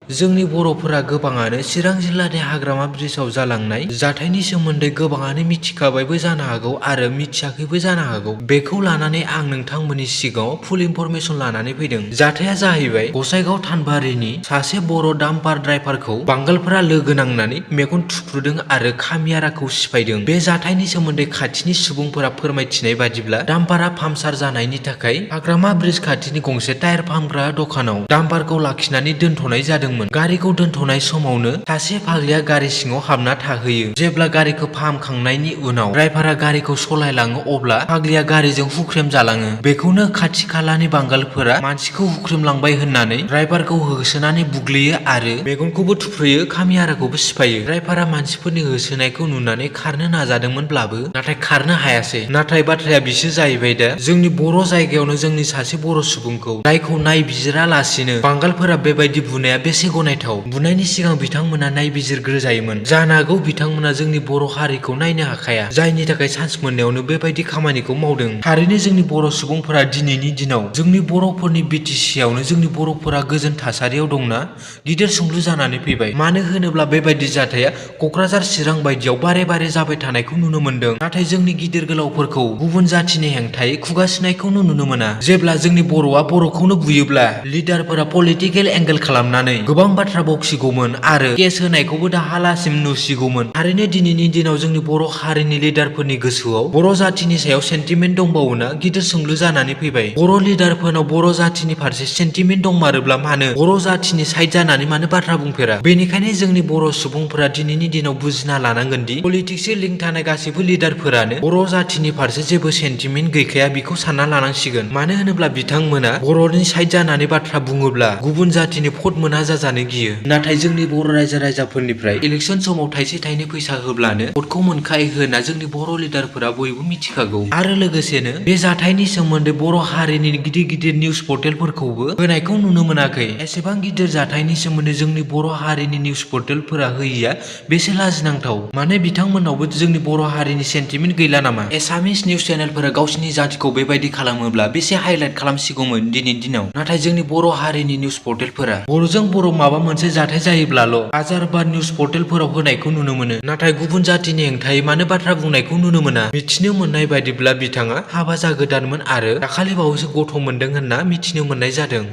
जोंनि बर'फोरा गोबाङानो चिरां जिल्लानि हाग्रामा ब्रिजआव जालांनाय जाथायनि सोमोन्दै गोबाङानो मिथिखाबायबो जानो हागौ आरो मिथियाखैबो जानो हागौ। बेखौ लानानै आं नोंथांमोननि सिगाङाव फुल इनफरमेसन लानानै फैदों। जाथाया जाहैबाय गसाइगाव थानबारिनि सासे बर' डाम्पार ड्राइभारखौ बांगालफोरा लोगो नांनानै मेगन थुफ्रुदों आरो खामियाराखौ सिफायदों। बे जाथायनि सोमोन्दै खाथिनि सुबुंफोरा फोरमायथिनाय बादिब्ला डाम्पारा पाम्पसार जानायनि थाखाय हाग्रामा ब्रिज खाथिनि गंसे टायार फाहामग्रा दखानाव डाम्पारखौ लाखिनानै दोनथ'नाय जादोंमोन। गारिखौ दोनथ'नाय समावनो सासे फाग्लिया गारि सिङाव हाबना थाहैयो। जेब्ला गारिखौ फाहामखांनायनि उनाव ड्राइभारा गारिखौ सलायलाङो अब्ला फाग्लिया गारिजों हुख्रेम जालाङो। बेखौनो खाथि खालानि बांगालफोरा मानसिखौ हुख्रेमलांबाय होननानै ड्राइभारखौ होसोनानै बुग्लियो आरो मेगनखौबो थुफ्रुयो, खामियाराखौबो सिफायो। ड्राइभारा मानसिफोरनि होसोनायखौ नुनानै खारनो नाजादोंमोनब्लाबो नाथाय खारनो हायासै। नाथाय बाथ्राया बिसो जाहैबाय दा जोंनि बर' जायगायावनो जोंनि सासे बर' सुबुंखौ जायखौ नायबिजिरालासिनो बांगालफोरा बेबायदि बुनाया बेसे गनायथाव। बुनायनि सिगां बिथांमोना नायबिजिरग्रोजायोमोन। जानो हागौ बिथांमोना जोंनि बर' हारिखौ नायनो हाखाया, जायनि थाखाय चान्स मोननायावनो बेबायदि खामानिखौ मावदों। थारैनो जोंनि बर' सुबुंफोरा दिनैनि दिनाव जोंनि बर'फोरनि BTC आवनो जोंनि बर'फोरा गोजोन थासारियाव दंना गिदिर सोंलु जानानै फैबाय। मानो होनोब्ला बेबायदि जाथाया क'क्राझार चिरां बायदियाव बारे बारे जाबाय थानायखौ नुनो मोनदों। नाथाय जोंनि गिदिर गोलावफोरखौ गुबुन जाथिनि हेंथायै खुगा सिनायखौनो नुनो मोना। जेब्ला जोंनि बर'आ बर'खौनो बुयोब्ला लिडारफोरा पलिटिकेल एंगेल खालामनानै गोबां बाथ्रा बखिगौमोन आरो केस होनायखौबो दाहालासिम नुसिगौमोन। थारैनो दिनैनि दिनाव जोंनि बर' हारिनि लिडारफोरनि गोसोआव बर' जाथिनि सायाव सेन्टिमेन्ट दंबावोना गिदिर सोंलु जानानै फैबाय। बर' लिडारफोरनाव बर' जाथिनि फारसे सेन्टिमेन्ट दंमारोब्ला मानो बर' जाथिनि साइड जानानै मानो बाथ्रा बुंफेरा। बेनिखायनो जोंनि बर' सुबुंफोरा दिनैनि दिनाव बुजिना लानांगोनदि पलिटिक्सजों लिंक थानाय गासैबो लिडारफोरानो बर' जाथिनि फारसे जेबो सेन्टिमेन्ट गैखाया बेखौ सानना लानांसिगोन। मानो होनोब्ला बिथांमोना बर'नि साइड जानानै बाथ्रा बुङोब्ला गुबुन जाथिनि भट मोना जाजानो गियो। नाथाय जोंनि बर' रायजो राजाफोरनिफ्राय इलेक्सन समाव थाइसे थाइनै फैसा होब्लानो भटखौ मोनखायो होनना जोंनि बर' लिडारफोरा बयबो मिथिखागौ। आरो लोगोसेनो बे जाथायनि सोमोन्दै बर' हारिनि गिदिर गिदिर निउस पर्टेलफोरखौबो होनायखौ नुनो मोनाखै। एसेबां गिदिर जाथायनि सोमोन्दै जोंनि बर' हारिनि निउस पर्टेलफोरा होयिया बेसे लाजिनांथाव। माने बिथांमोननावबो जोंनि बर' हारिनि सेन्टिमेन्ट गैला नामा? एसामिस निउस चेनेलफोरा गावसिनि जाथिखौ बेबायदि खालामोब्ला बेसे हाइलाइट खालामसिगौमोन दिनैनि दिनाव। नाथाय जोंनि बर' हारिनि निउस पर्टेलफोरा बर'जों बर' माबा मोनसे जाथाय जायोब्लाल' हाजार बार निउस पर्टेलफोराव होनायखौ नुनो मोनो। नाथाय गुबुन जाथिनि हेंथायै मानो बाथ्रा बुंनायखौ नुनो मोना। मिथिनो मोननाय बायदिब्ला बिथाङा हाबा जागोदानमोन आरो दाखालि बावैसो गथ' मोनदों होनना मिथिनो मोननाय जादों।